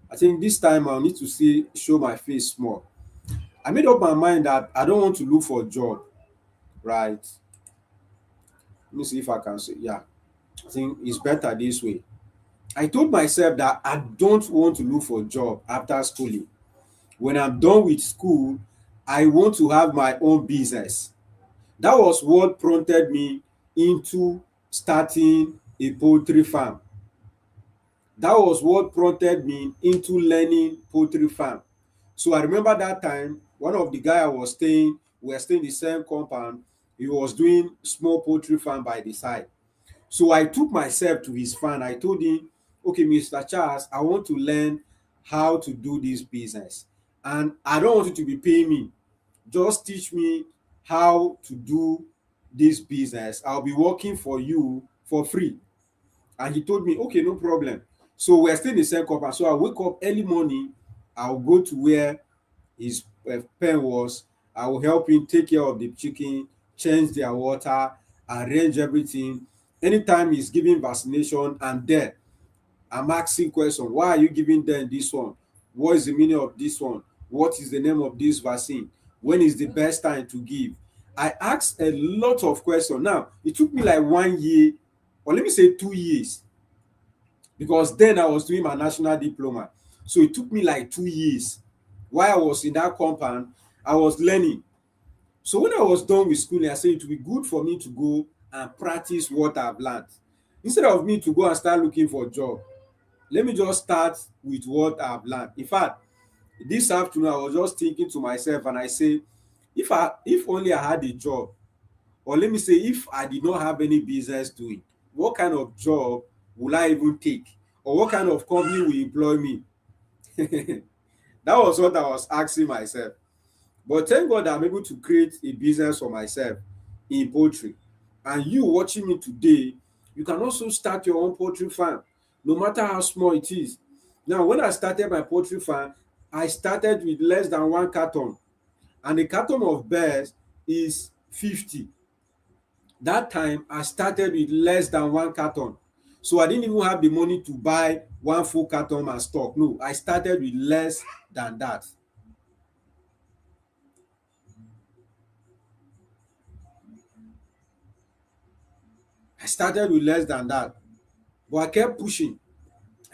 I think this time I'll need to see show my face small. I made up my mind that I don't want to look for a job, right? Let me see if I can say, yeah, I think it's better this way. I told myself that I don't want to look for a job after schooling. When I'm done with school, I want to have my own business. That was what prompted me into starting a poultry farm. That was what prompted me into learning poultry farm. So I remember that time, one of the guy I was staying, we were staying in the same compound. He was doing small poultry farm by the side. So I took myself to his farm. I told him, okay, Mr. Charles, I want to learn how to do this business. And I don't want you to be paying me. Just teach me how to do this business. I'll be working for you for free. And he told me, okay, no problem. So we're still in the same compound. So I wake up early morning, I'll go to where his pen was. I will help him take care of the chicken, change their water, arrange everything. Anytime he's giving vaccination, I'm there. I'm asking questions. Why are you giving them this one? What is the meaning of this one? What is the name of this vaccine? When is the best time to give? I asked a lot of questions. Now, it took me like 1 year, or let me say 2 years, because then I was doing my national diploma. So it took me like 2 years. While I was in that compound, I was learning. So when I was done with schooling, I said it would be good for me to go and practice what I've learned. Instead of me to go and start looking for a job, let me just start with what I've learned. In fact, this afternoon I was just thinking to myself and I say, if only I had a job, or let me say if I did not have any business doing, what kind of job will I even take? Or what kind of company will employ me? That was what I was asking myself. But thank God I'm able to create a business for myself in poultry. And you watching me today, you can also start your own poultry farm, no matter how small it is. Now, when I started my poultry farm, I started with less than 1 carton, and a carton of birds is 50. That time, I started with less than 1 carton. So I didn't even have the money to buy one full carton and stock. No, I started with less than that. I started with less than that. But I kept pushing.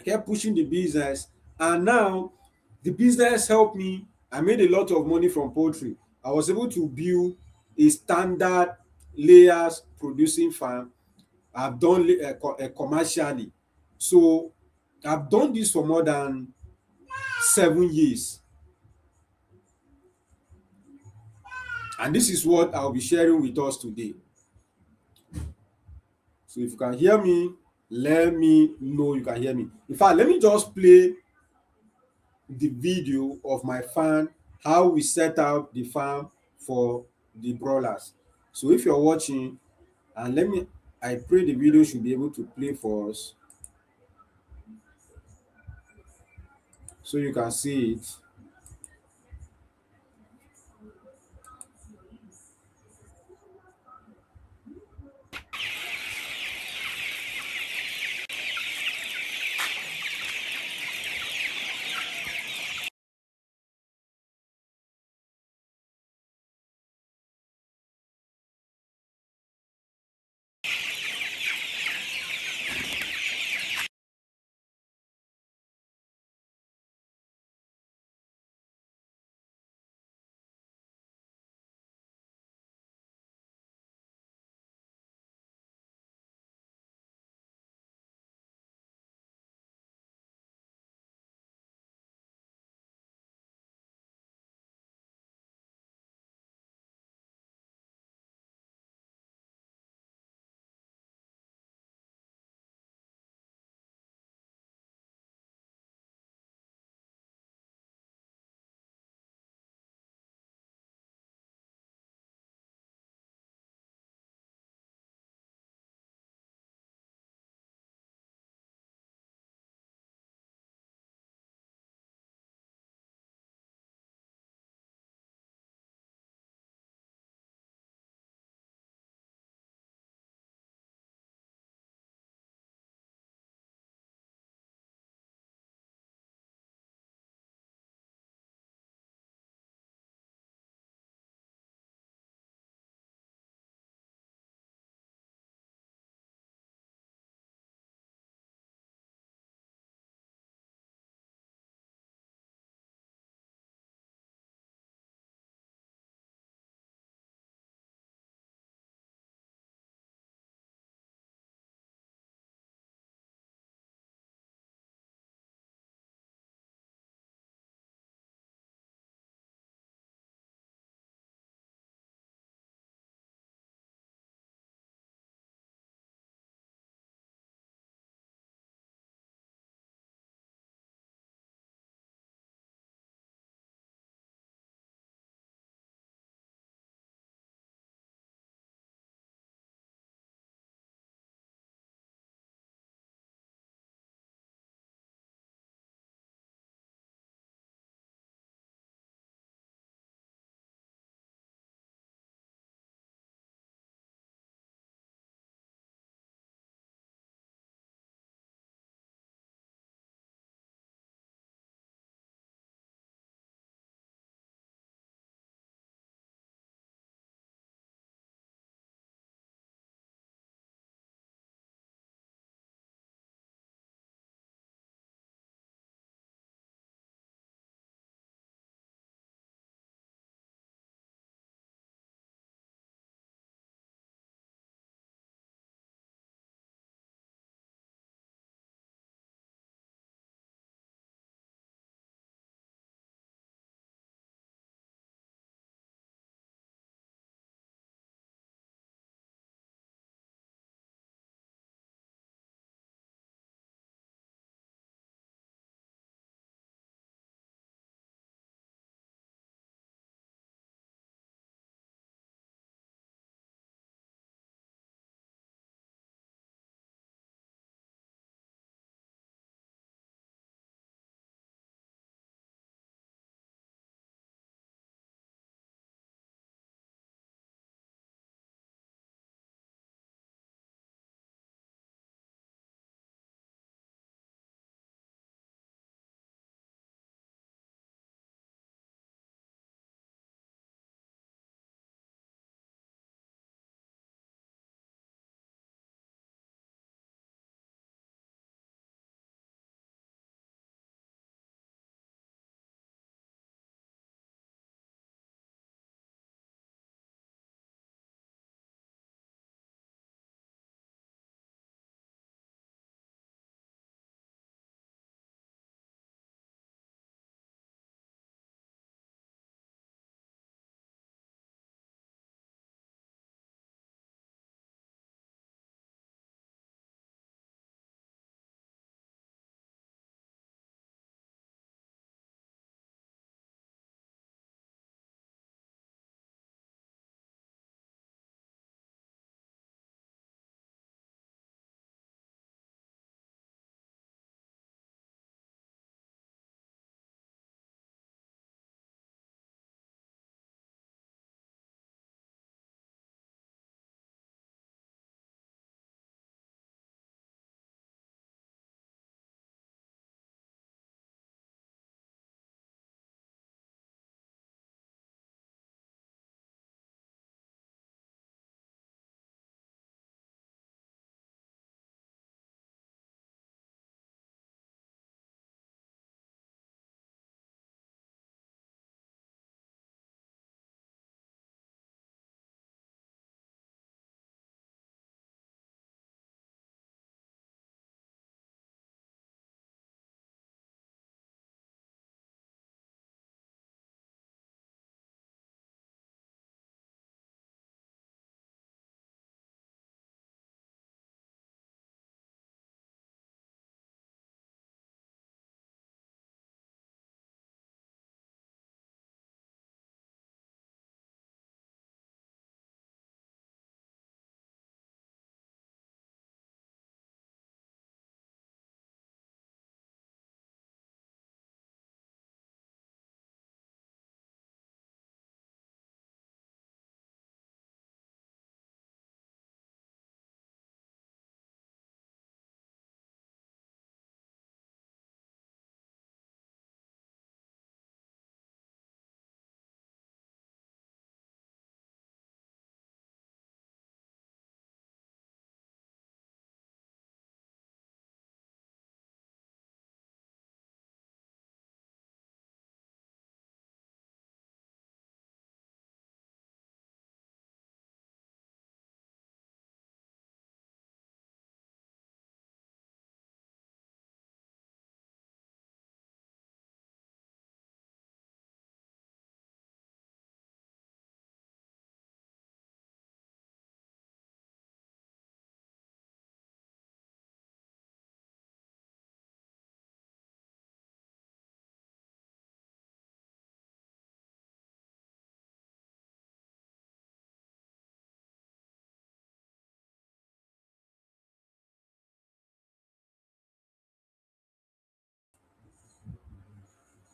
I kept pushing the business, and now the business helped me. I made a lot of money from poultry. I was able to build a standard layers producing farm. I've done commercially. So I've done this for more than 7 years, and this is what I'll be sharing with us today. So if you can hear me, let me know you can hear me. In fact, let me just play the video of my farm, how we set up the farm for the broilers. So if you're watching, and I pray the video should be able to play for us so you can see it.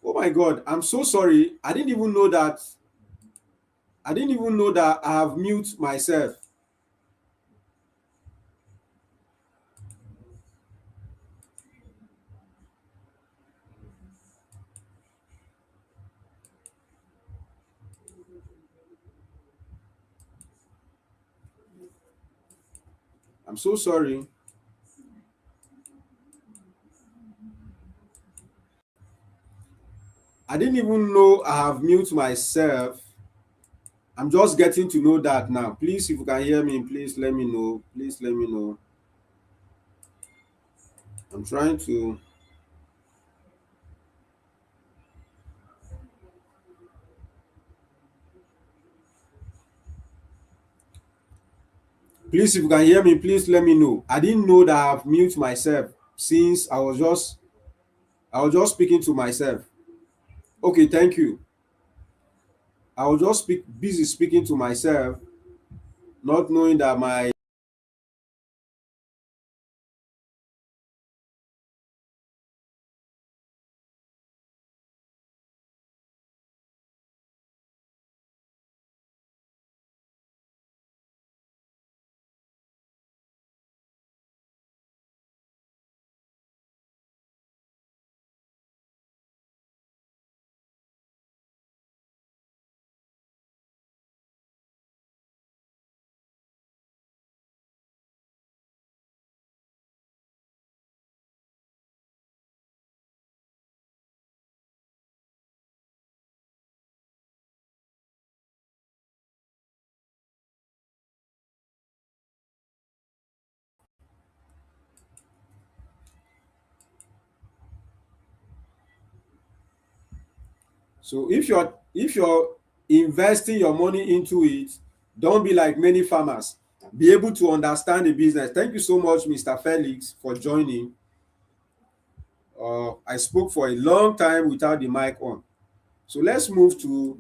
Oh my God, I'm so sorry. I didn't even know that I have mute myself. I'm so sorry. I didn't even know I have mute myself. I'm just getting to know that now. Please, if you can hear me, please let me know. Please let me know. I'm trying to. Please, if you can hear me, please let me know. I didn't know that I've mute myself since I was just speaking to myself. Okay, thank you. I was just busy speaking to myself, not knowing that my. So if you're investing your money into it, don't be like many farmers. Be able to understand the business. Thank you so much, Mr. Felix, for joining. I spoke for a long time without the mic on. So let's move to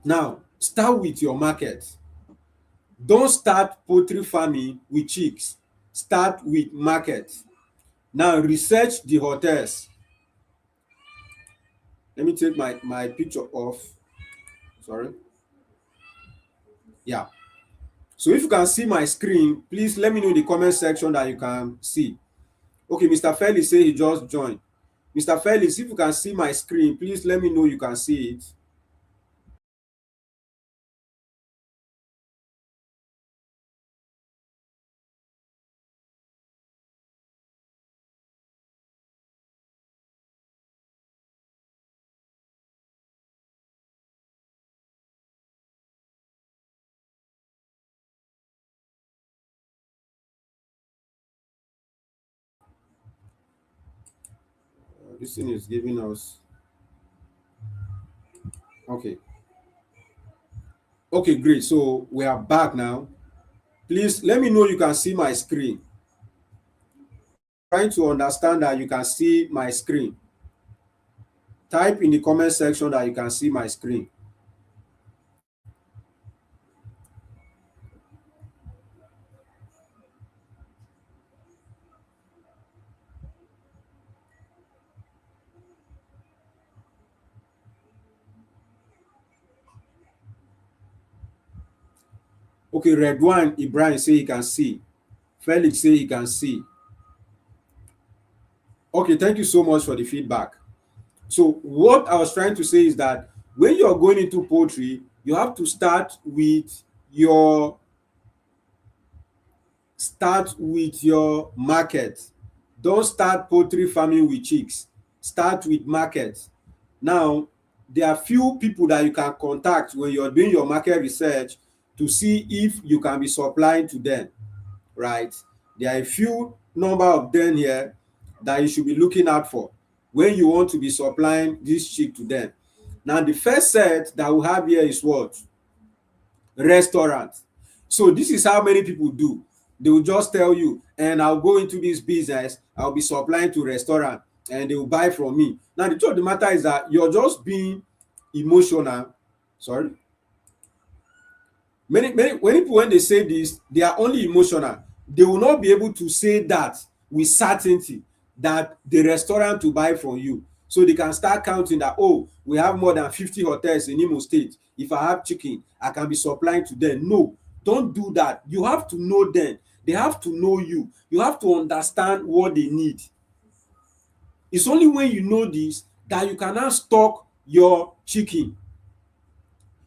now. Start with your market. Don't start poultry farming with chicks. Start with market. Now research the hotels. Let me take my picture off. Sorry. Yeah. So if you can see my screen, please let me know in the comment section that you can see. Okay, Mr. Felix say he just joined. Mr. Felix, if you can see my screen, please let me know you can see it. This thing is giving us. Okay. Okay, great. So we are back now. Please let me know you can see my screen. Trying to understand that you can see my screen. Type in the comment section that you can see my screen. Okay, Red One Ibrahim say he can see. Felix say he can see. Okay, thank you so much for the feedback. So what I was trying to say is that when you're going into poultry, you have to your start with your market. Don't start poultry farming with chicks. Start with market. Now, there are few people that you can contact when you're doing your market research to see if you can be supplying to them, right? There are a few number of them here that you should be looking out for when you want to be supplying this chick to them. Now, the first set that we have here is what? Restaurant. So this is how many people do. They will just tell you, and I'll go into this business, I'll be supplying to restaurant and they will buy from me. Now, the truth of the matter is that you're just being emotional. Sorry. Many people, when they say this, they are only emotional. They will not be able to say that with certainty that the restaurant will buy from you. So they can start counting that, oh, we have more than 50 hotels in Imo State. If I have chicken, I can be supplying to them. No, don't do that. You have to know them. They have to know you. You have to understand what they need. It's only when you know this that you can now stock your chicken.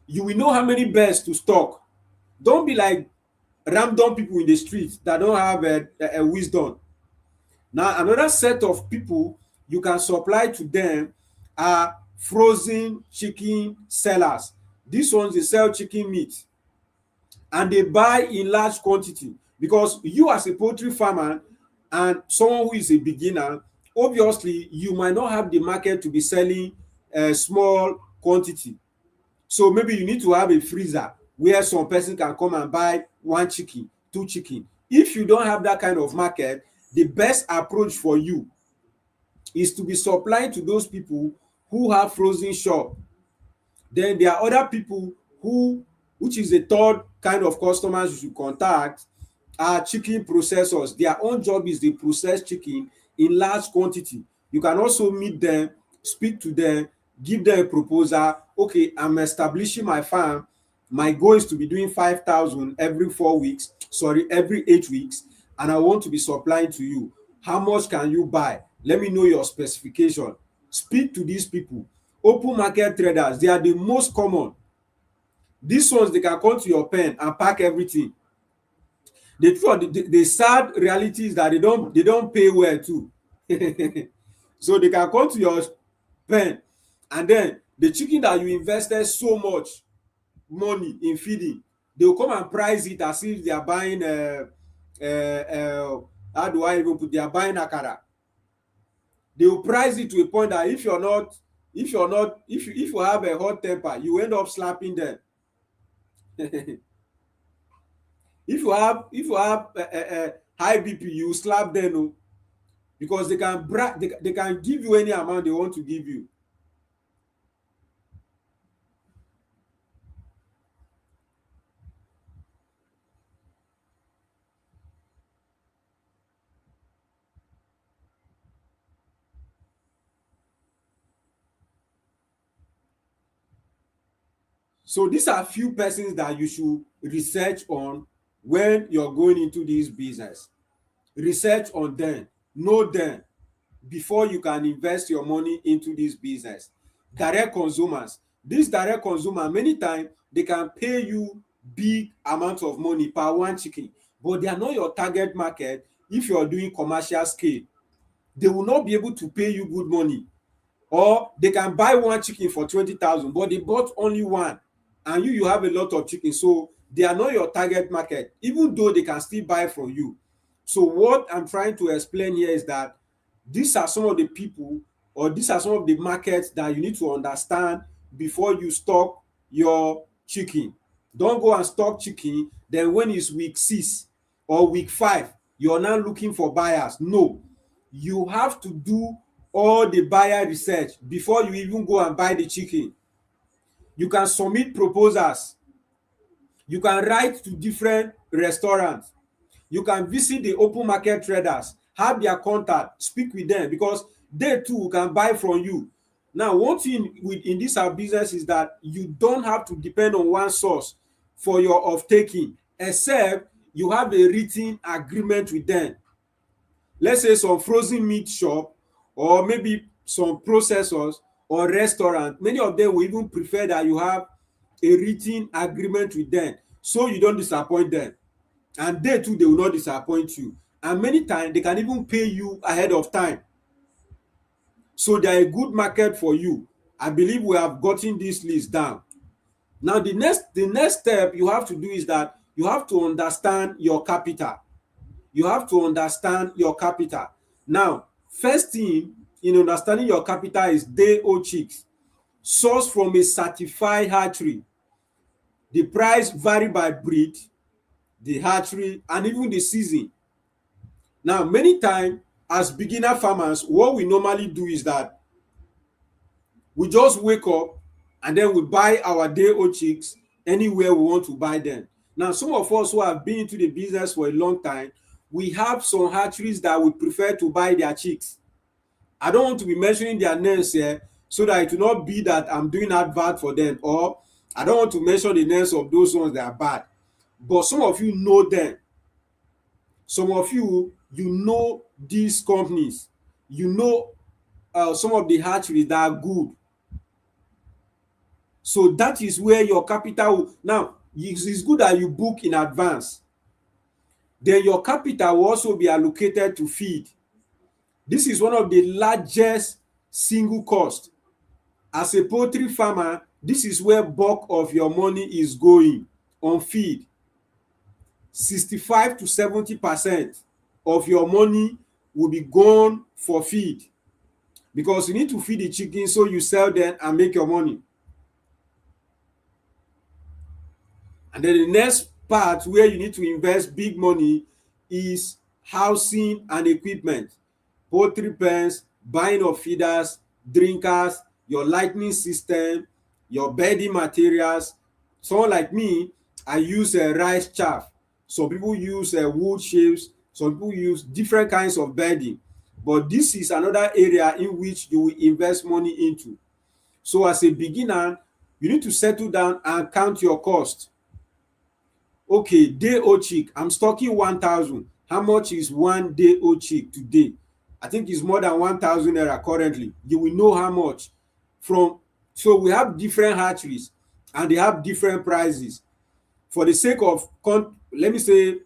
You will know how many birds to stock. Don't be like random people in the street that don't have a wisdom. Now, another set of people you can supply to them are frozen chicken sellers. These ones, they sell chicken meat and they buy in large quantity, because you as a poultry farmer and someone who is a beginner, obviously you might not have the market to be selling a small quantity. So maybe you need to have a freezer where some person can come and buy one chicken, two chicken. If you don't have that kind of market, the best approach for you is to be supplying to those people who have frozen shop. Then there are other people who, which is the third kind of customers you should contact, are chicken processors. Their own job is they process chicken in large quantity. You can also meet them, speak to them, give them a proposal. Okay, I'm establishing my farm. My goal is to be doing 5,000 every 4 weeks, sorry, every 8 weeks, and I want to be supplying to you. How much can you buy? Let me know your specification. Speak to these people. Open market traders, they are the most common. These ones, they can come to your pen and pack everything. The sad reality is that they don't pay well too. So they can come to your pen, and then the chicken that you invested so much money in feeding, they will come and price it as if they are buying how do I even put, they are buying akara. They will price it to a point that if you have a hot temper, you end up slapping them. If you have high BP, you slap them, oh, because they can give you any amount they want to give you. So these are few persons that you should research on when you're going into this business. Research on them, know them before you can invest your money into this business. Direct consumers. This direct consumer, many times they can pay you big amount of money per one chicken, but they are not your target market. If you're doing commercial scale, they will not be able to pay you good money. Or they can buy one chicken for 20,000, but they bought only one, and you have a lot of chicken, so they are not your target market, even though they can still buy from you. So what I'm trying to explain here is that these are some of the people, or these are some of the markets that you need to understand before you stock your chicken. Don't go and stock chicken, then when it's week 6 or week 5, you're now looking for buyers. No, you have to do all the buyer research before you even go and buy the chicken. You can submit proposals. You can write to different restaurants. You can visit the open market traders, have their contact, speak with them, because they too can buy from you. Now, one thing in this our business is that you don't have to depend on one source for your off-taking, except you have a written agreement with them. Let's say some frozen meat shop, or maybe some processors or restaurant, many of them will even prefer that you have a written agreement with them, so you don't disappoint them, and they too, they will not disappoint you. And many times they can even pay you ahead of time, so they are a good market for you. I believe we have gotten this list down. Now the next step you have to do is that you have to understand your capital. You have to understand your capital. Now, first thing in understanding your capital is day-old chicks sourced from a certified hatchery. The price vary by breed, the hatchery, and even the season. Now, many times as beginner farmers, what we normally do is that we just wake up and then we buy our day-old chicks anywhere we want to buy them. Now, some of us who have been into the business for a long time, we have some hatcheries that would prefer to buy their chicks. I don't want to be mentioning their names here so that it will not be that I'm doing advert for them, or I don't want to mention the names of those ones that are bad. But some of you know them. Some of you, you know these companies. You know some of the hatcheries that are good. So that is where your capital now, it's good that you book in advance. Then your capital will also be allocated to feed. This is one of the largest single cost. As a poultry farmer, this is where bulk of your money is going on feed. 65 to 70% of your money will be gone for feed, because you need to feed the chicken so you sell them and make your money. And then the next part where you need to invest big money is housing and equipment, poultry pens, buying of feeders, drinkers, your lighting system, your bedding materials. Someone like me, I use rice chaff. Some people use wood shapes. Some people use different kinds of bedding. But this is another area in which you will invest money into. So as a beginner, you need to settle down and count your cost. Okay, day old chick, I'm stocking 1,000. How much is one day old chick today? I think it's more than 1,000 naira currently. You will know how much. So we have different hatcheries and they have different prices. For the sake of, let me say,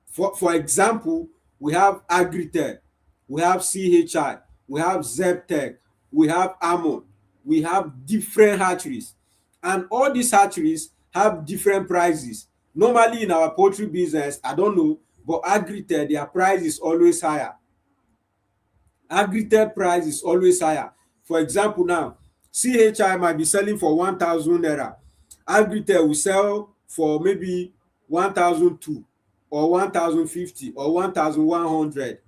for example, we have Agritel, we have CHI, we have Zeptec, we have Amon, we have different hatcheries. And all these hatcheries have different prices. Normally in our poultry business, I don't know, but Agritel, their price is always higher. Agritel price is always higher. For example now, CHI might be selling for 1,000 naira. Agritel will sell for maybe 1,002 or 1,050 or 1,100,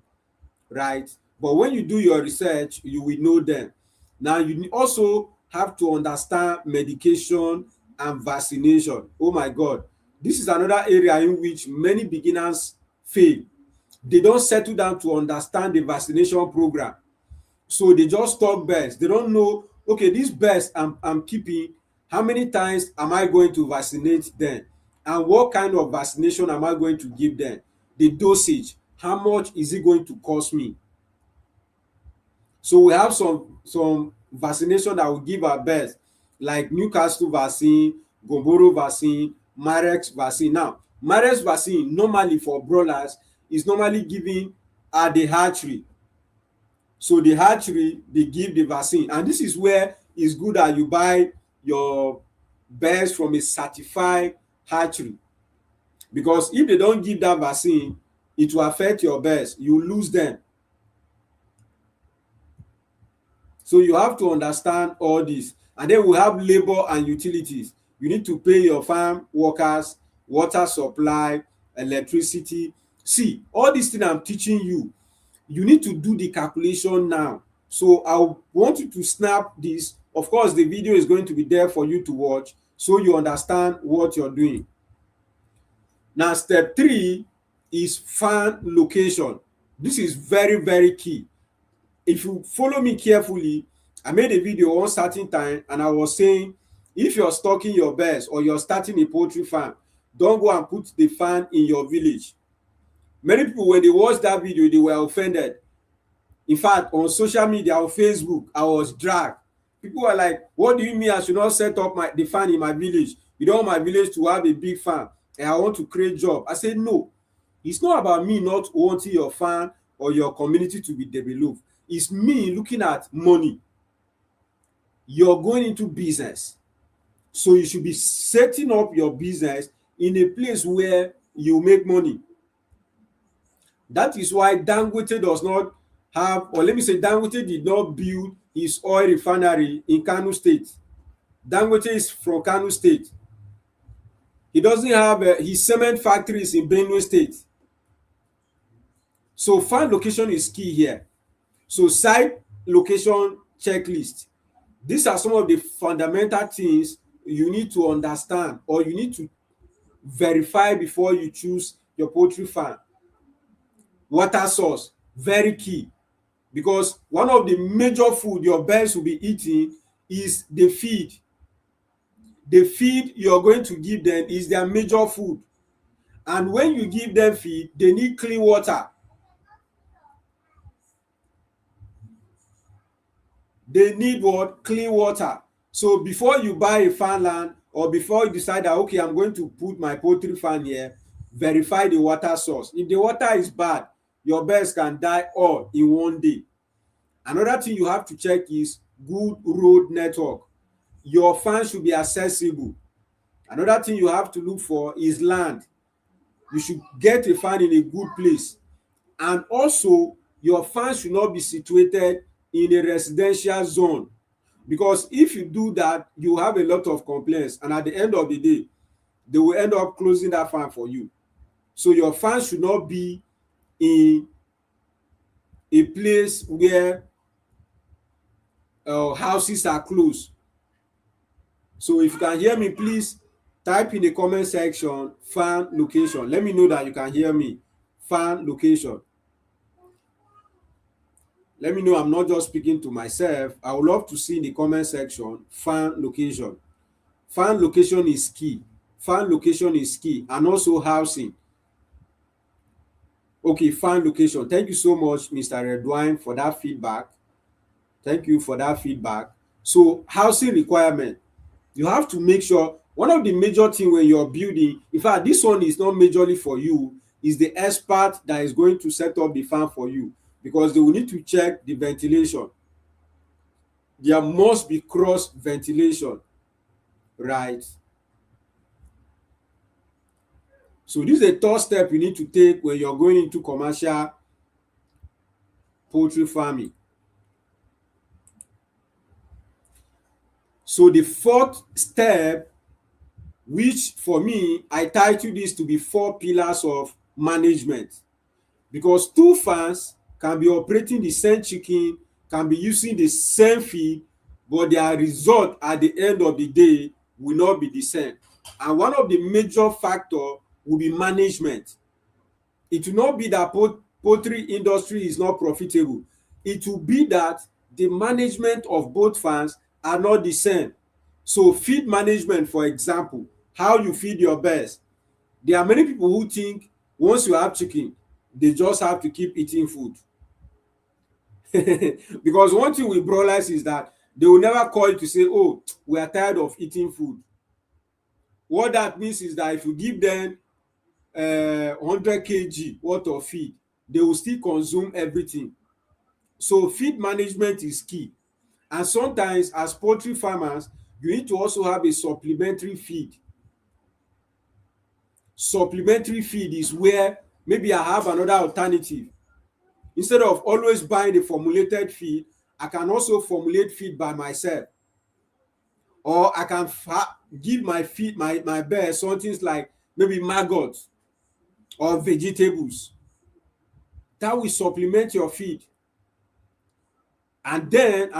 right? But when you do your research, you will know them. Now you also have to understand medication and vaccination. Oh my God, this is another area in which many beginners fail. They don't settle down to understand the vaccination program. So they just stock birds. They don't know, okay, these birds I'm keeping, how many times am I going to vaccinate them? And what kind of vaccination am I going to give them? The dosage, how much is it going to cost me? So we have some vaccination that we give our birds, like Newcastle vaccine, Gomboro vaccine, Marex vaccine. Now, Marex vaccine normally for broilers is normally given at the hatchery. So the hatchery, they give the vaccine, and this is where it's good that you buy your birds from a certified hatchery, because if they don't give that vaccine, it will affect your birds. You lose them. So you have to understand all this. And then we have labor and utilities. You need to pay your farm workers, water supply, electricity. See, all these things I'm teaching you, you need to do the calculation now. So I want you to snap this. Of course, the video is going to be there for you to watch so you understand what you're doing. Now, step 3 is farm location. This is very, very key. If you follow me carefully, I made a video one certain time and I was saying, if you're stocking your birds or you're starting a poultry farm, don't go and put the farm in your village. Many people, when they watched that video, they were offended. In fact, on social media, on Facebook, I was dragged. People were like, what do you mean I should not set up the farm in my village? You don't want my village to have a big farm and I want to create job. I said, no, it's not about me not wanting your farm or your community to be developed. It's me looking at money. You're going into business, so you should be setting up your business in a place where you make money. That is why Dangote does not have, or let me say Dangote did not build his oil refinery in Kano State. Dangote is from Kano State. He doesn't have his cement factories in Benue State. So farm location is key here. So site location checklist. These are some of the fundamental things you need to understand or you need to verify before you choose your poultry farm. water source, very key, because one of the major food your birds will be eating is the feed. The feed you're going to give them is their major food. And when you give them feed, they need clean water. They need what? Clean water. So before you buy a farmland, or before you decide that, okay, I'm going to put my poultry farm here, verify the water source. If the water is bad, your birds can die all in one day. Another thing you have to check is good road network. Your farm should be accessible. Another thing you have to look for is land. You should get a farm in a good place. And also, your farm should not be situated in a residential zone, because if you do that, you have a lot of complaints, and at the end of the day, they will end up closing that farm for you. So your farm should not be in a place where houses are close. So if you can hear me, please type in the comment section farm location. Let me know that you can hear me. Farm location. Let me know I'm not just speaking to myself. I would love to see in the comment section farm location. Farm location is key. Farm location is key, and also housing. Okay, farm location. Thank you so much, Mr. Redwine, for that feedback. Thank you for that feedback. So housing requirement. You have to make sure, one of the major things when you're building, in fact, this one is not majorly for you, is the expert that is going to set up the farm for you, because they will need to check the ventilation. There must be cross ventilation, right? So this is a third step you need to take when you're going into commercial poultry farming. So the fourth step, which for me, I title this to be 4 pillars of management, because two farms can be operating the same chicken, can be using the same feed, but their result at the end of the day will not be the same. And one of the major factor will be management. It will not be that poultry industry is not profitable. It will be that the management of both farms are not the same. So feed management, for example, how you feed your birds. There are many people who think once you have chicken, they just have to keep eating food. Because one thing with broilers is that they will never call you to say, oh, we are tired of eating food. What that means is that if you give them 100 kg worth of feed, they will still consume everything. So feed management is key. And sometimes as poultry farmers, you need to also have a supplementary feed. Supplementary feed is where maybe I have another alternative. Instead of always buying the formulated feed, I can also formulate feed by myself. Or I can give my feed, my birds something like maybe maggot or vegetables. That will supplement your feed. And then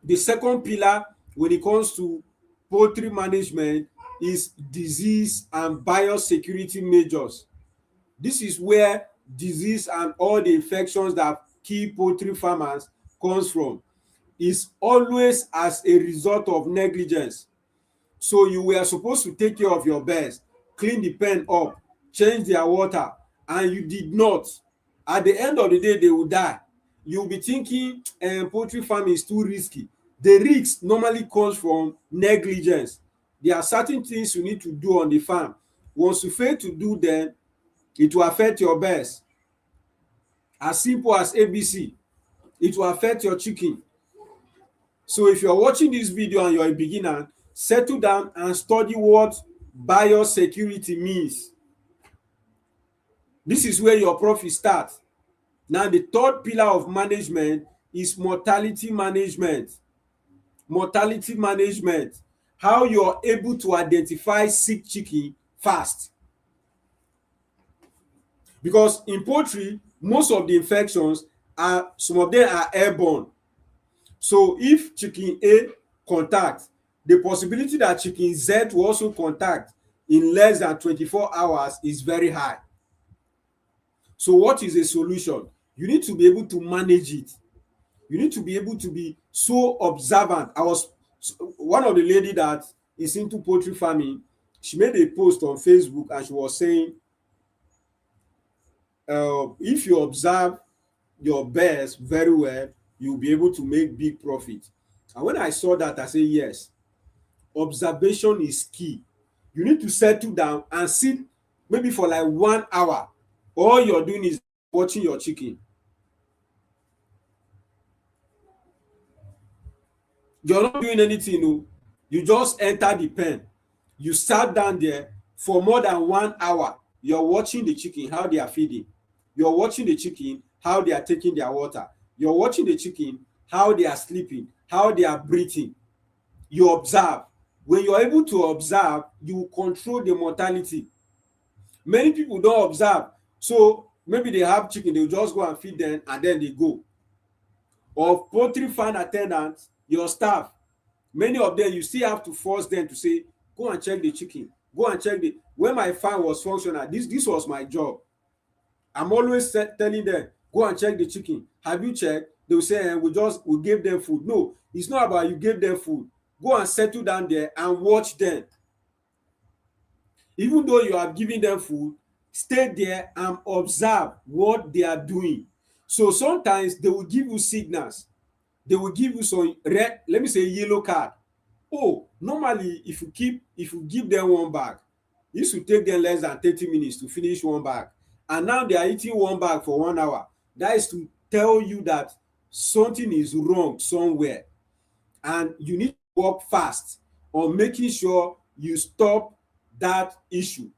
the second pillar when it comes to poultry management is disease and biosecurity measures. This is where disease and all the infections that kill poultry farmers comes from. Is always as a result of negligence. So you were supposed to take care of your birds, clean the pen up, change their water, and you did not. At the end of the day, they will die. You'll be thinking poultry farming is too risky. The risk normally comes from negligence. There are certain things you need to do on the farm. Once you fail to do them, it will affect your birds. As simple as ABC. It will affect your chicken. So if you're watching this video and you're a beginner, settle down and study what biosecurity means. This is where your profit starts. Now, the third pillar of management is mortality management. Mortality management. How you're able to identify sick chicken fast. Because in poultry, most of the infections some of them are airborne. So if chicken A contact, the possibility that chicken Z will also contact in less than 24 hours is very high. So what is a solution? You need to be able to manage it. You need to be able to be so observant. I was one of the lady that is into poultry farming. She made a post on Facebook and she was saying, if you observe your birds very well, you'll be able to make big profit. And when I saw that, I said, yes, observation is key. You need to settle down and sit maybe for like 1 hour. All you're doing is watching your chicken. You're not doing anything, no. You just enter the pen. You sat down there for more than 1 hour. You're watching the chicken, how they are feeding. You're watching the chicken, how they are taking their water. You're watching the chicken, how they are sleeping, how they are breathing. You observe. When you're able to observe, you control the mortality. Many people don't observe. So maybe they have chicken, they'll just go and feed them and then they go. Or poultry farm attendants, your staff, many of them, you still have to force them to say, go and check the chicken. Go and check the. When my farm was functional, this was my job. I'm always telling them, go and check the chicken. Have you checked? They will say, we gave them food. No, it's not about you gave them food. Go and settle down there and watch them. Even though you have given them food, stay there and observe what they are doing. So sometimes they will give you signals. They will give you some red, let me say yellow card. Oh, normally if you give them one bag, it should take them less than 30 minutes to finish one bag. And now they are eating one bag for 1 hour. That is to tell you that something is wrong somewhere. And you need to work fast on making sure you stop that issue.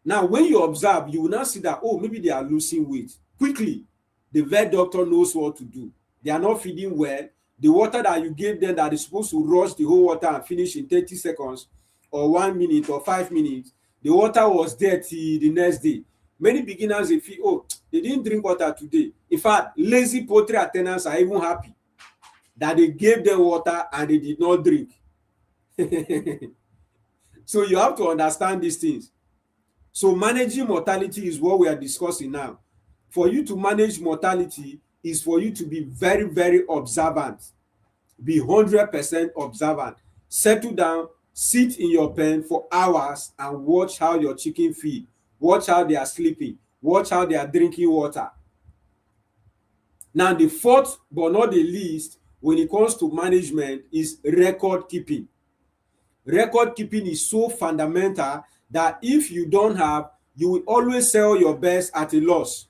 Now, when you observe, you will now see that, oh, maybe they are losing weight. Quickly, the vet doctor knows what to do. They are not feeding well. The water that you gave them that is supposed to rush the whole water and finish in 30 seconds or 1 minute or 5 minutes, the water was there till the next day. Many beginners, they feel, oh, they didn't drink water today. In fact, lazy poultry attendants are even happy that they gave them water and they did not drink. So you have to understand these things. So managing mortality is what we are discussing now. For you to manage mortality is for you to be very, very observant. Be 100% observant. Settle down, sit in your pen for hours and watch how your chicken feed. Watch how they are sleeping. Watch how they are drinking water. Now, the fourth but not the least, when it comes to management, is record keeping. Record keeping is so fundamental that if you don't have, you will always sell your best at a loss.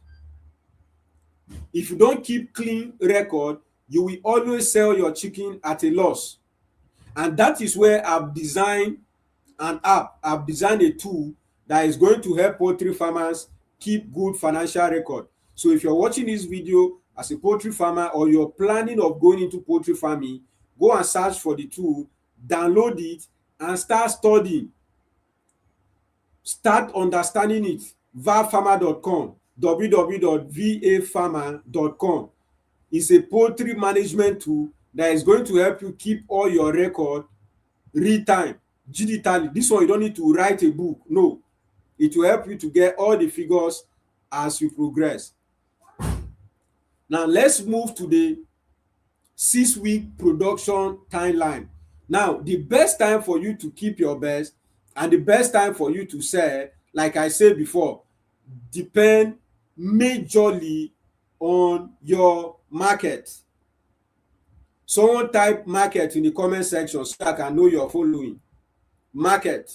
If you don't keep clean record, you will always sell your chicken at a loss. And that is where I've designed an app, I've designed a tool that is going to help poultry farmers keep good financial record. So if you're watching this video as a poultry farmer or you're planning of going into poultry farming, go and search for the tool, download it, and start studying. Start understanding it. vafarmer.com, www.vafarmer.com. It's a poultry management tool that is going to help you keep all your record real time, digitally. This one, you don't need to write a book. No, it will help you to get all the figures as you progress. Now, let's move to the 6-week production timeline. Now, the best time for you to keep your best and the best time for you to sell, like I said before, depend majorly on your market. Someone type market in the comment section so I can know you're following. Market.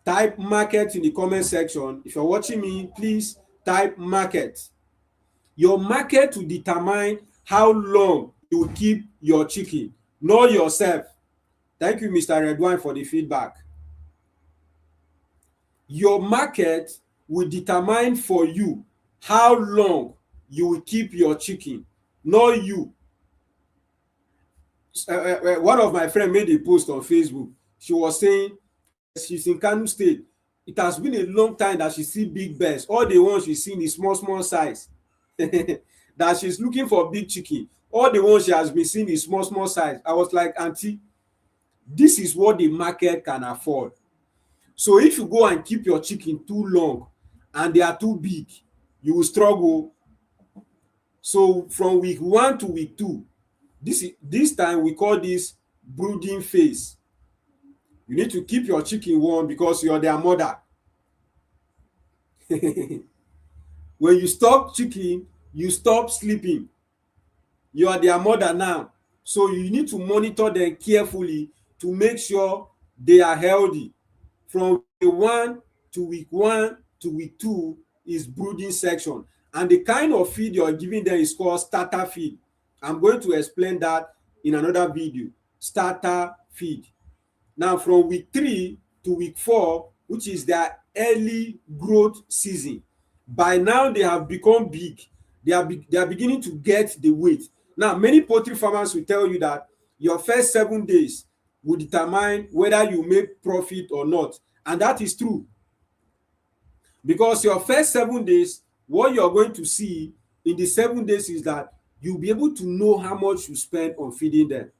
Type market in the comment section. If you're watching me, please type market. Your market will determine how long you will keep your chicken. Know yourself. Thank you, Mr. Redwine, for the feedback. Your market will determine for you how long you will keep your chicken, not you. One of my friends made a post on Facebook. She was saying she's in Kano State. It has been a long time that she see big birds. All the ones she's seen is small size. That she's looking for big chicken. All the ones she has been seeing is small size. I was like, auntie, this is what the market can afford. So if you go and keep your chicken too long and they are too big, you will struggle. So from week 1 to week 2, this time we call this brooding phase. You need to keep your chicken warm because you're their mother. When you stop chicken, you stop sleeping. You are their mother now. So you need to monitor them carefully to make sure they are healthy. From week 1 to week 2 is brooding section. And the kind of feed you're giving them is called starter feed. I'm going to explain that in another video. Starter feed. Now from week 3 to week 4, which is their early growth season, by now they have become big. They are beginning to get the weight. Now many poultry farmers will tell you that your first 7 days will determine whether you make profit or not, and that is true, because your first 7 days, what you're going to see in the 7 days is that you'll be able to know how much you spend on feeding them.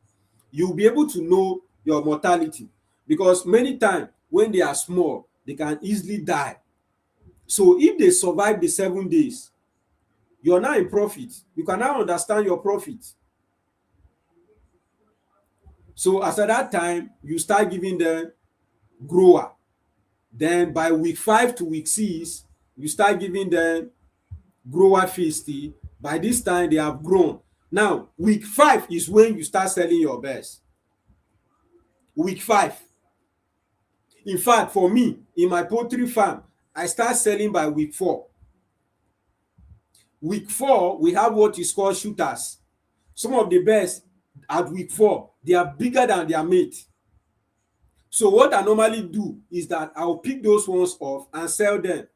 You'll be able to know your mortality, because many times when they are small, they can easily die. So if they survive the 7 days, you're now in profit. You can now understand your profit. So as at that time, you start giving them grower. Then by week 5 to week 6, you start giving them grower feasty. By this time, they have grown. Now, week 5 is when you start selling your best. Week 5. In fact, for me, in my poultry farm, I start selling by week 4. Week 4, we have what is called shooters. Some of the best at week 4, they are bigger than their mate. So what I normally do is that I'll pick those ones off and sell them,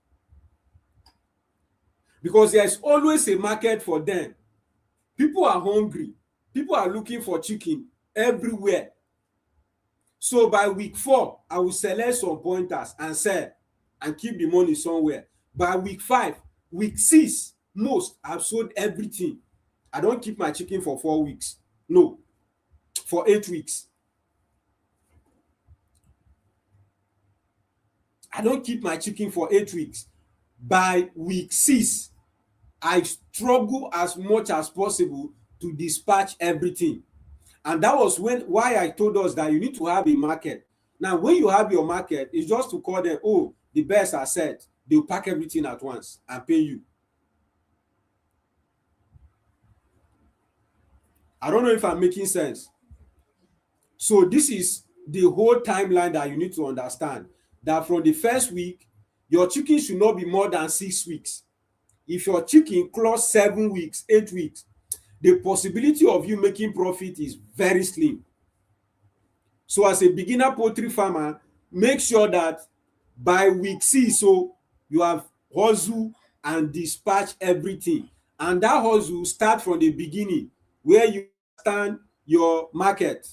because there is always a market for them. People are hungry. People are looking for chicken everywhere. So by week 4, I will select some pointers and sell and keep the money somewhere. By week 5, week 6, most I've sold everything. I don't keep my chicken for 4 weeks. No, for 8 weeks. I don't keep my chicken for 8 weeks. By week 6, I struggle as much as possible to dispatch everything. And that was why I told us that you need to have a market. Now, when you have your market, it's just to call them, oh, the best are set. They'll pack everything at once and pay you. I don't know if I'm making sense. So this is the whole timeline that you need to understand. That from the first week, your chicken should not be more than 6 weeks. If your chicken close 7 weeks, 8 weeks, the possibility of you making profit is very slim. So as a beginner poultry farmer, make sure that by week 6, so you have hustle and dispatch everything. And that hustle start from the beginning, where you understand your market.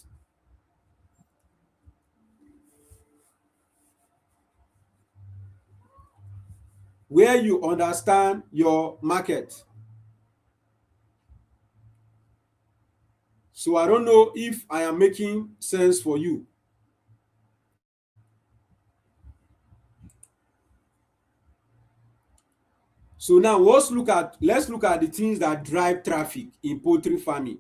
Where you understand your market. So I don't know if I am making sense for you. So now let's look at the things that drive traffic in poultry farming.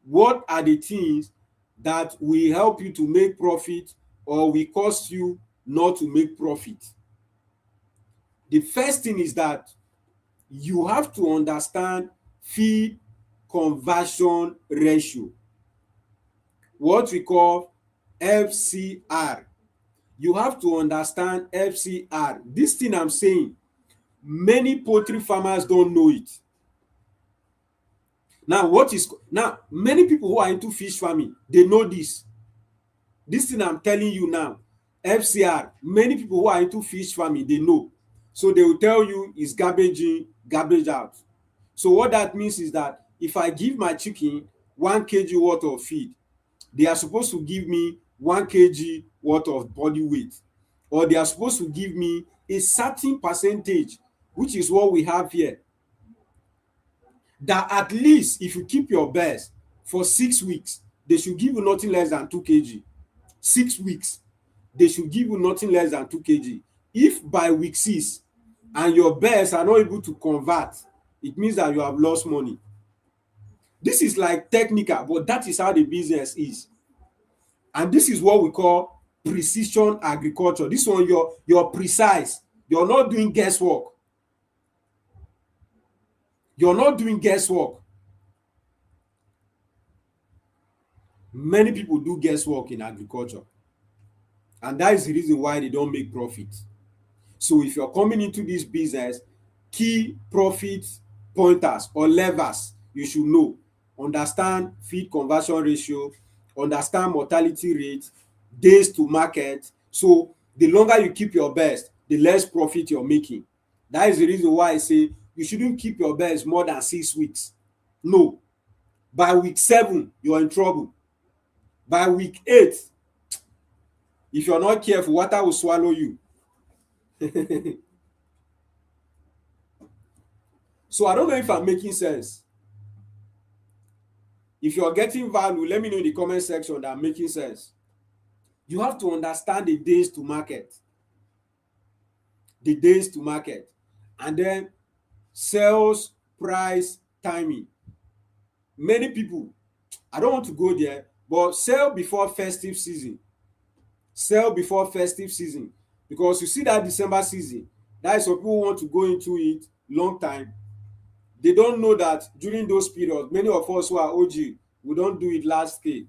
What are the things that will help you to make profit or will cause you not to make profit? The first thing is that you have to understand feed conversion ratio, what we call FCR. You have to understand FCR. This thing I'm saying, many poultry farmers don't know it. Now many people who are into fish farming, they know this. This thing I'm telling you now, FCR, many people who are into fish farming, they know. So they will tell you it's garbage in, garbage out. So what that means is that if I give my chicken 1 kg worth of feed, they are supposed to give me 1 kg worth of body weight, or they are supposed to give me a certain percentage, which is what we have here. That at least if you keep your birds for 6 weeks, they should give you nothing less than 2 kg. 6 weeks. they should give you nothing less than 2 kg. If by week 6 and your birds are not able to convert, it means that you have lost money. This is like technical, but that is how the business is. And this is what we call precision agriculture. This one, you're precise. You're not doing guesswork. You're not doing guesswork. Many people do guesswork in agriculture, and that is the reason why they don't make profit. So if you're coming into this business, key profit pointers or levers you should know: understand feed conversion ratio, understand mortality rate, days to market. So the longer you keep your birds, the less profit you're making. That is the reason why I say you shouldn't keep your birds more than 6 weeks. No. By week 7, you're in trouble. By week 8, if you're not careful, water will swallow you. So I don't know if I'm making sense. If you're getting value, let me know in the comment section that I'm making sense. You have to understand the days to market. The days to market. And then sales, price, timing. Many people, I don't want to go there, but sell before festive season. Sell before festive season. Because you see that December season, that is what people want to go into it long time. They don't know that during those periods, many of us who are OG, we don't do it large scale.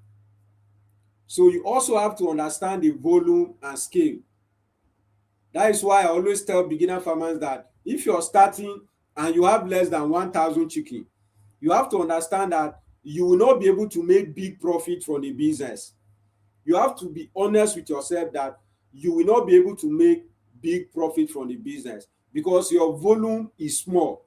So you also have to understand the volume and scale. That is why I always tell beginner farmers that if you're starting and you have less than 1,000 chicken, you have to understand that you will not be able to make big profit from the business. You have to be honest with yourself that you will not be able to make big profit from the business because your volume is small.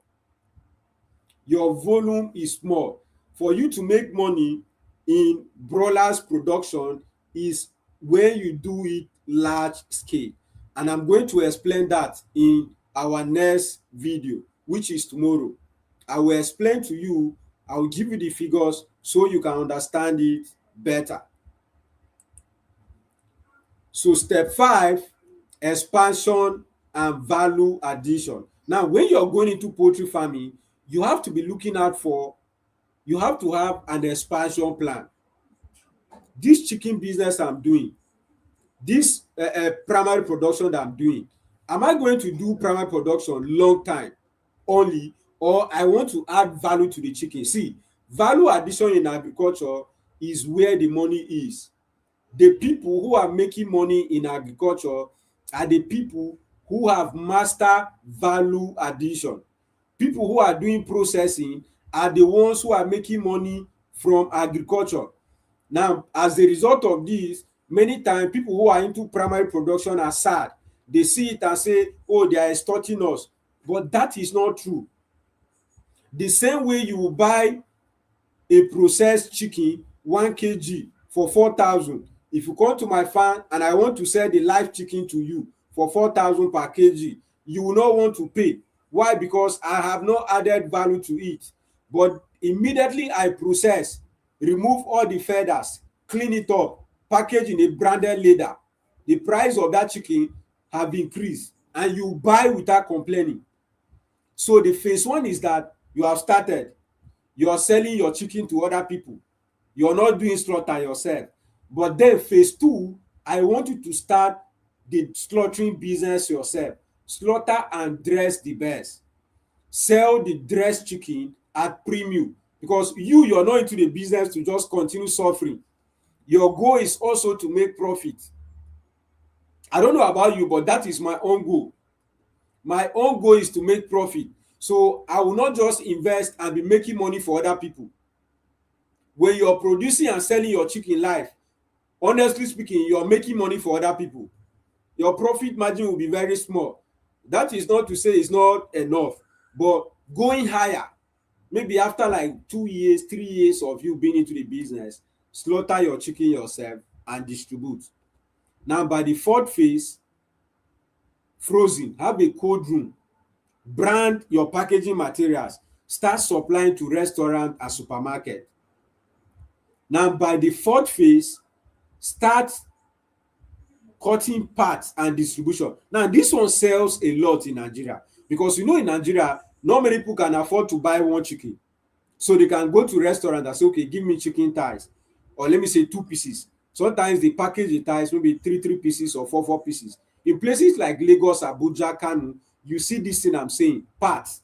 Your volume is small. For you to make money in broilers production is when you do it large scale. And I'm going to explain that in our next video, which is tomorrow. I will explain to you, I will give you the figures so you can understand it better. So step 5, expansion and value addition. Now, when you're going into poultry farming, you have to be looking out for, you have to have an expansion plan. This chicken business I'm doing, this primary production that I'm doing, am I going to do primary production long time only, or I want to add value to the chicken? See, value addition in agriculture is where the money is. The people who are making money in agriculture are the people who have mastered value addition. People who are doing processing are the ones who are making money from agriculture. Now, as a result of this, many times people who are into primary production are sad. They see it and say, oh, they are extorting us. But that is not true. The same way you will buy a processed chicken 1 kg for 4,000, if you come to my farm and I want to sell the live chicken to you for 4,000 per kg, you will not want to pay. Why? Because I have not added value to it. But immediately I process, remove all the feathers, clean it up, package in a branded leather, the price of that chicken have increased and you buy without complaining. So the phase 1 is that you have started, you are selling your chicken to other people, you're not doing slaughter yourself. But then phase 2, I want you to start the slaughtering business yourself. Slaughter and dress the birds. Sell the dressed chicken at premium, because you're not into the business to just continue suffering. Your goal is also to make profit. I don't know about you, but that is my own goal. My own goal is to make profit. So I will not just invest and be making money for other people. When you're producing and selling your chicken live, honestly speaking, you're making money for other people. Your profit margin will be very small. That is not to say it's not enough, but going higher, maybe after like 2 years, 3 years of you being into the business, slaughter your chicken yourself and distribute. Now, by the 4th phase, frozen, have a cold room, brand your packaging materials, start supplying to restaurant and supermarket. Now, by the 4th phase, start cutting parts and distribution. Now this one sells a lot in Nigeria because you know in Nigeria not many people can afford to buy one chicken, so they can go to restaurant and say okay give me chicken thighs, or let me say 2 pieces. Sometimes they package the thighs maybe three pieces or four pieces. In places like Lagos, Abuja, Kano, you see this thing I'm saying, parts.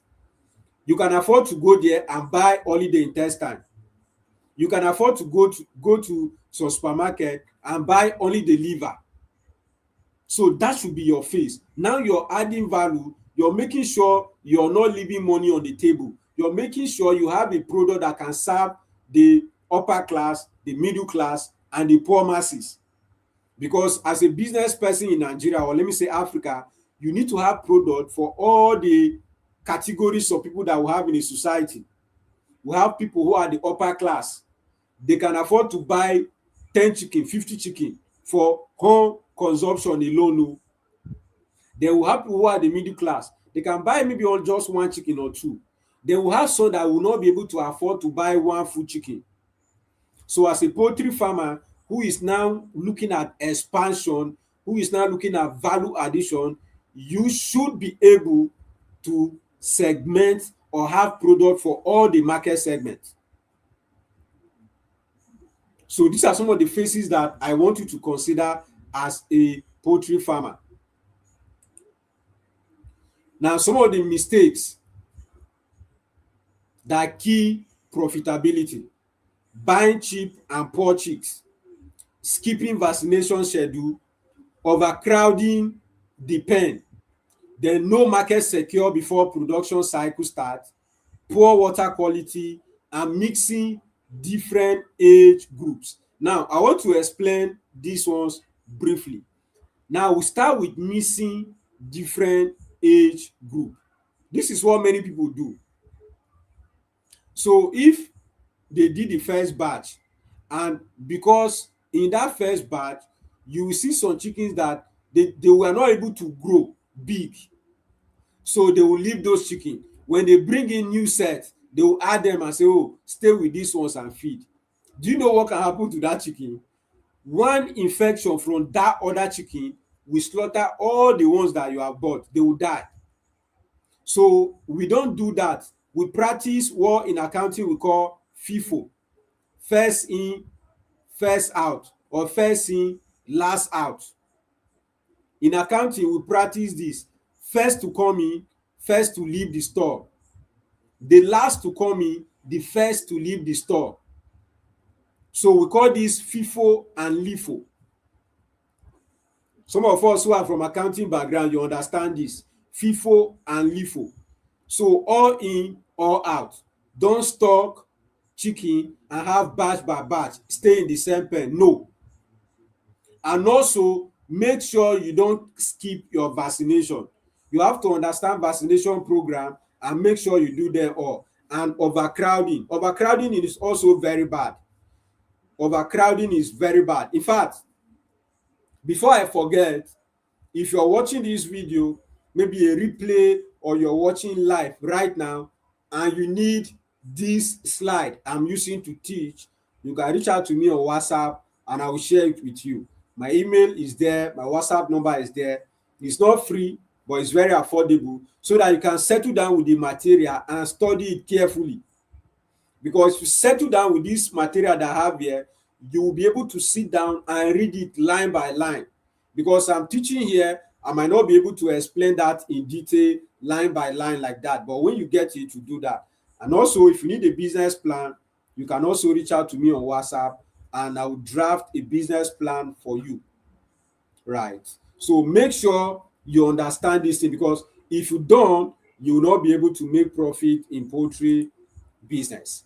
You can afford to go there and buy only the intestine. You can afford to go to some supermarket and buy only the liver. So that should be your face. Now you're adding value, you're making sure you're not leaving money on the table. You're making sure you have a product that can serve the upper class, the middle class, and the poor masses. Because as a business person in Nigeria, or let me say Africa, you need to have product for all the categories of people that we have in a society. We have people who are the upper class. They can afford to buy 10 chicken, 50 chicken for home consumption alone. Oh. They will have people who are the middle class. They can buy maybe on just one chicken or two. They will have some that will not be able to afford to buy one full chicken. So as a poultry farmer who is now looking at expansion, who is now looking at value addition, you should be able to segment or have product for all the market segments. So these are some of the phases that I want you to consider as a poultry farmer. Now, some of the mistakes that kill profitability: buying cheap and poor chicks, skipping vaccination schedule, overcrowding the pen, then no market secure before production cycle start, poor water quality, and mixing different age groups. Now, I want to explain these ones briefly. Now, we start with mixing different age group. This is what many people do. So if they did the first batch, and because in that first batch you will see some chickens that they were not able to grow big, so they will leave those chicken. When they bring in new set, they will add them and say oh stay with these ones and feed. Do you know what can happen to that chicken? One infection from that other chicken will slaughter all the ones that you have bought. They will die. So we don't do that. We practice what in accounting we call FIFO: first in first out, or first in last out. In accounting we practice this: first to come in, first to leave the store; the last to come in, the first to leave the store. So we call this FIFO and LIFO. Some of us who are from accounting background, you understand this: FIFO and LIFO. So all in, all out. Don't stock chicken and have batch by batch stay in the same pen. No. And also make sure you don't skip your vaccination. You have to understand vaccination program and make sure you do them all. And overcrowding is also very bad. Overcrowding is very bad. In fact, before I forget, if you're watching this video, maybe a replay, or you're watching live right now and you need this slide I'm using to teach, you can reach out to me on WhatsApp and I will share it with you. My email is there, my WhatsApp number is there. It's not free, but it's very affordable, so that you can settle down with the material and study it carefully. Because if you settle down with this material that I have here, you will be able to sit down and read it line by line. Because I'm teaching here, I might not be able to explain that in detail line by line like that, but when you get it, you do that. And also, if you need a business plan, you can also reach out to me on WhatsApp and I will draft a business plan for you. Right? So make sure you understand this thing, because if you don't, you will not be able to make profit in poultry business.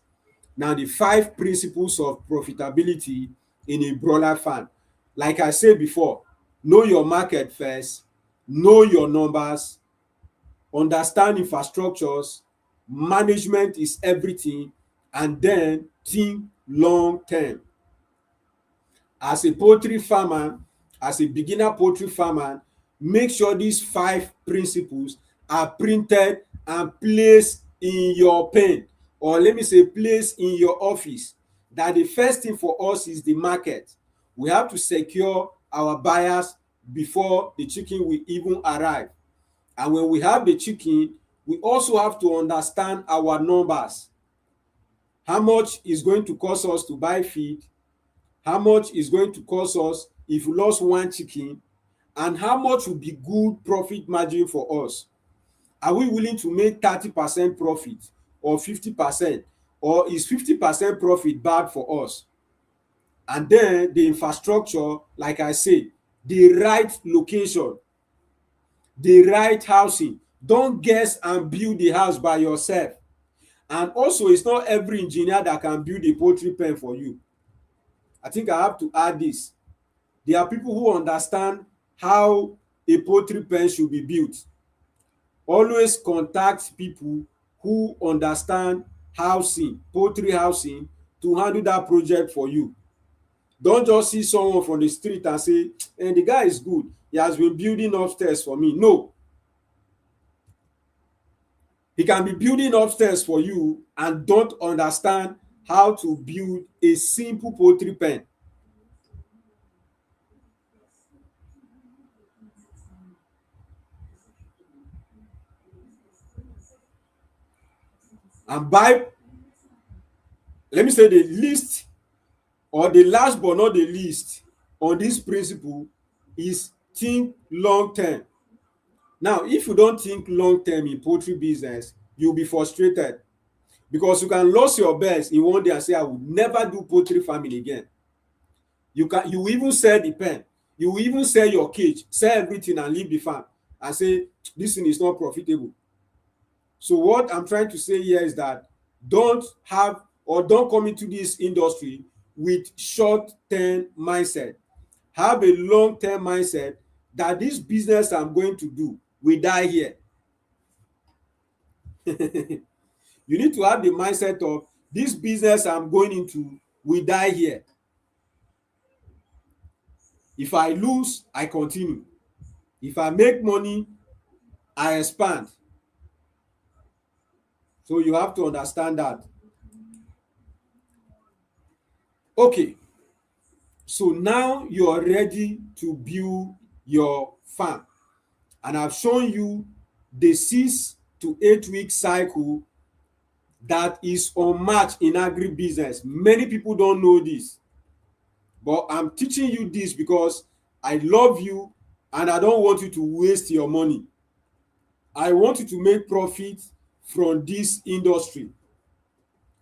Now, the 5 principles of profitability in a broiler farm. Like I said before, know your market first, know your numbers, understand infrastructures, management is everything, and then think long term. As a poultry farmer, as a beginner poultry farmer, make sure these 5 principles are printed and placed in your pen, or let me say placed in your office. That the first thing for us is the market. We have to secure our buyers before the chicken will even arrive. And when we have the chicken, we also have to understand our numbers. How much is going to cost us to buy feed? How much is going to cost us if we lost one chicken? And how much will be good profit margin for us? Are we willing to make 30% profit or 50%? Or is 50% profit bad for us? And then the infrastructure, like I say, the right location, the right housing. Don't guess and build the house by yourself. And also, it's not every engineer that can build a poultry pen for you. I think I have to add this. There are people who understand how a poultry pen should be built. Always contact people who understand housing, poultry housing, to handle that project for you. Don't just see someone from the street and say, the guy is good, he has been building upstairs for me. No, he can be building upstairs for you and don't understand how to build a simple poultry pen. And by, let me say, the least or the last but not the least on this principle is think long term. Now, if you don't think long term in poultry business, you'll be frustrated, because you can lose your best in one day and say, I will never do poultry farming again. You will even sell the pen, you will even sell your cage, sell everything and leave the farm and say this thing is not profitable. So what I'm trying to say here is that don't come into this industry with short term mindset. Have a long term mindset that this business I'm going to do will die here. You need to have the mindset of this business I'm going into will die here. If I lose, I continue. If I make money, I expand. So you have to understand that. Okay, so now you are ready to build your farm, and I've shown you the 6 to 8 week cycle that is unmatched in agribusiness. Many people don't know this, but I'm teaching you this because I love you and I don't want you to waste your money. I want you to make profit from this industry,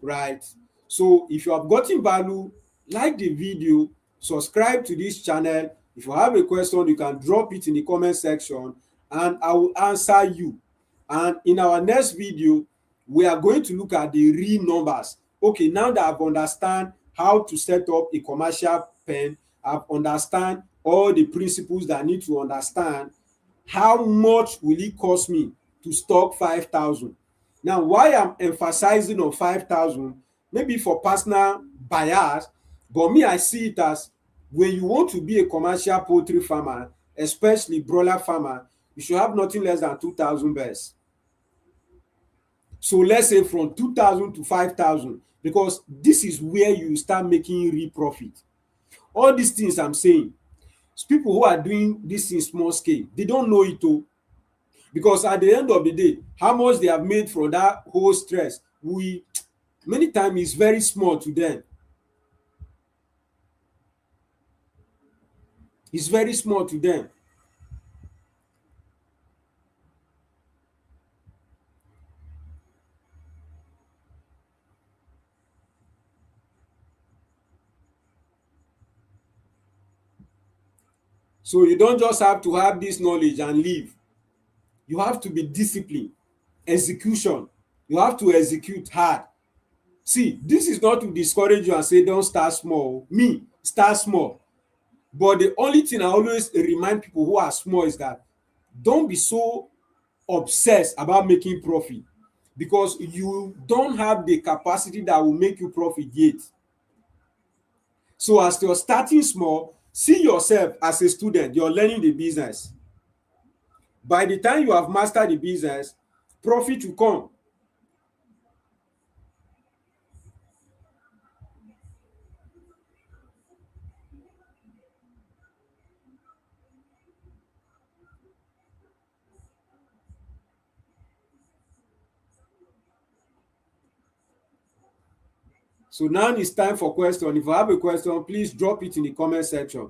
right? So if you have gotten value, like the video, subscribe to this channel. If you have a question, you can drop it in the comment section and I will answer you. And in our next video, we are going to look at the real numbers. Okay, now that I've understand how to set up a commercial pen, I've understand all the principles that I need to understand. How much will it cost me to stock 5,000? Now, why I'm emphasizing on 5,000, maybe for personal buyers, but me, I see it as when you want to be a commercial poultry farmer, especially broiler farmer, you should have nothing less than 2,000 birds. So let's say from 2,000 to 5,000, because this is where you start making real profit. All these things I'm saying, people who are doing this in small scale, they don't know it o. Because at the end of the day, how much they have made from that whole stress, we many times is very small to them. It's very small to them. So you don't just have to have this knowledge and leave. You have to be disciplined. Execution. You have to execute hard. See, this is not to discourage you and say don't start small. Me, start small. But the only thing I always remind people who are small is that don't be so obsessed about making profit, because you don't have the capacity that will make you profit yet. So as you're starting small, see yourself as a student, you're learning the business. By the time you have mastered the business, profit will come. So now it's time for question. If you have a question, please drop it in the comment section.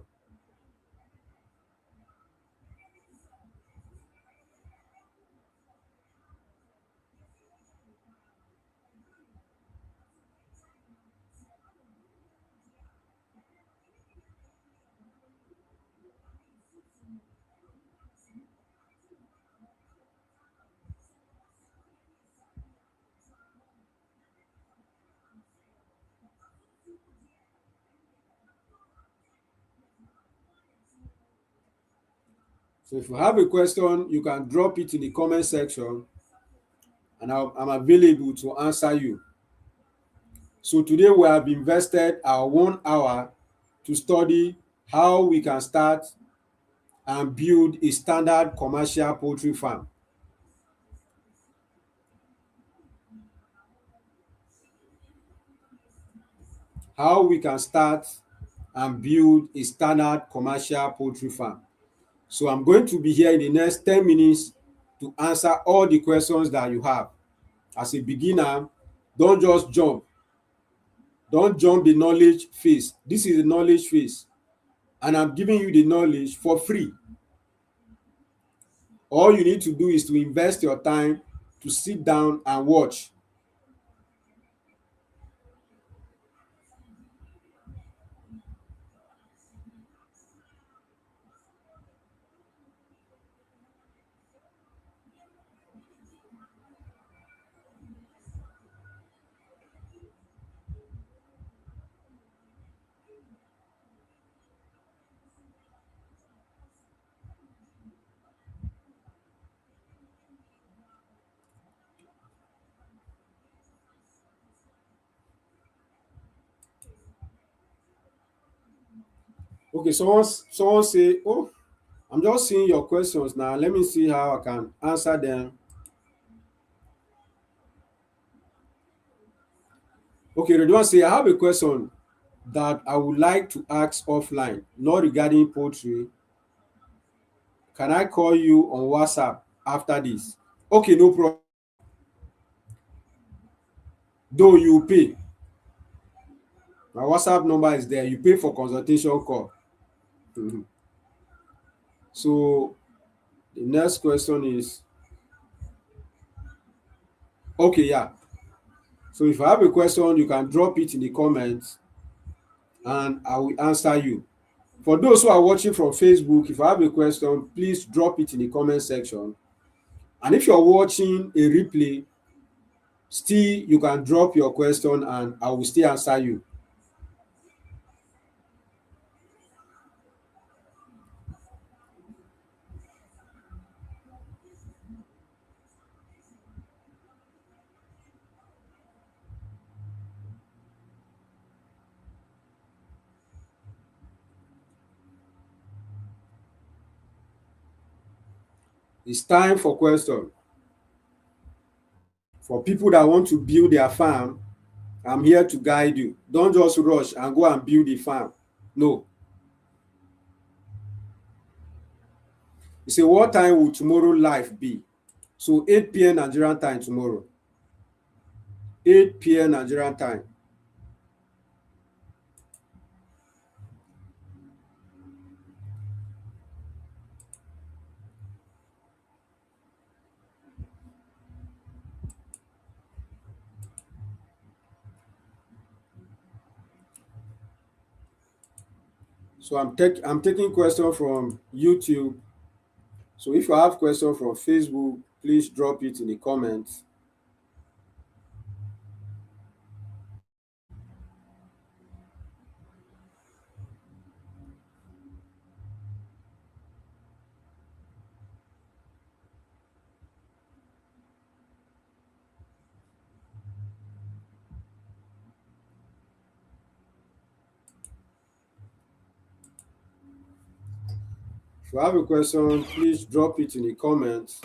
So if you have a question, you can drop it in the comment section and I'm available to answer you. So today we have invested our 1 hour to study how we can start and build a standard commercial poultry farm. How we can start and build a standard commercial poultry farm. So I'm going to be here in the next 10 minutes to answer all the questions that you have. As a beginner, don't just jump. Don't jump the knowledge phase. This is the knowledge phase, and I'm giving you the knowledge for free. All you need to do is to invest your time to sit down and watch. Okay, someone say, oh, I'm just seeing your questions now. Let me see how I can answer them. Okay, Redwan say, I have a question that I would like to ask offline, not regarding poultry. Can I call you on WhatsApp after this? Okay, no problem. Though you pay. My WhatsApp number is there. You pay for consultation call. Mhm. So the next question is, okay, yeah. So if you have a question, you can drop it in the comments and I will answer you. For those who are watching from Facebook, if you have a question, please drop it in the comment section. And if you're watching a replay, still you can drop your question and I will still answer you. It's time for question. For people that want to build their farm, I'm here to guide you. Don't just rush and go and build a farm. No. You say, what time will tomorrow live be? So 8 p.m. Nigerian time tomorrow. 8 p.m. Nigerian time. So I'm taking question from YouTube. So if you have question from Facebook, please drop it in the comments. If you have a question, please drop it in the comments.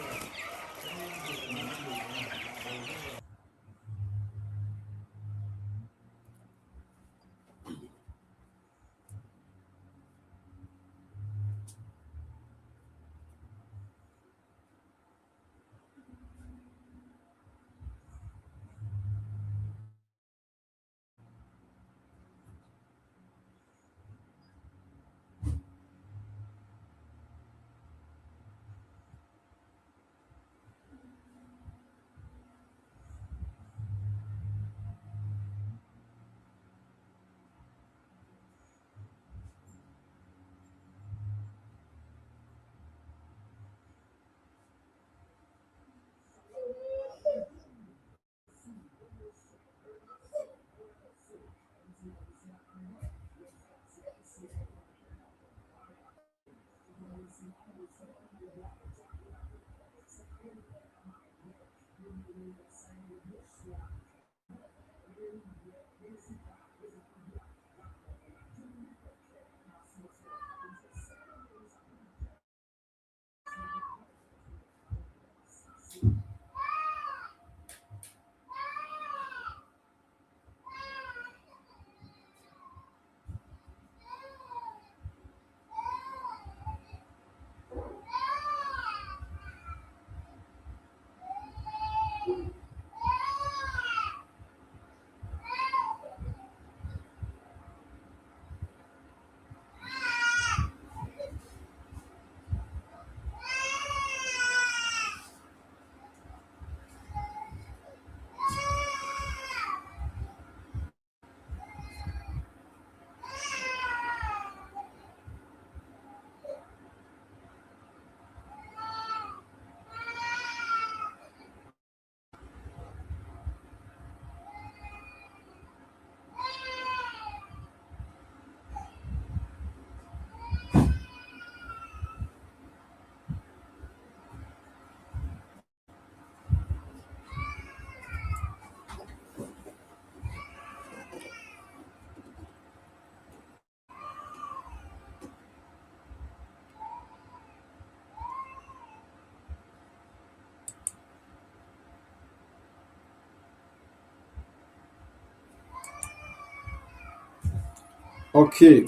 Okay.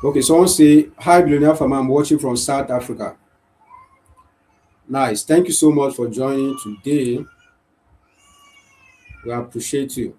Okay, someone say, hi, billionaire farmer, I'm watching from South Africa. Nice. Thank you so much for joining today. We appreciate you.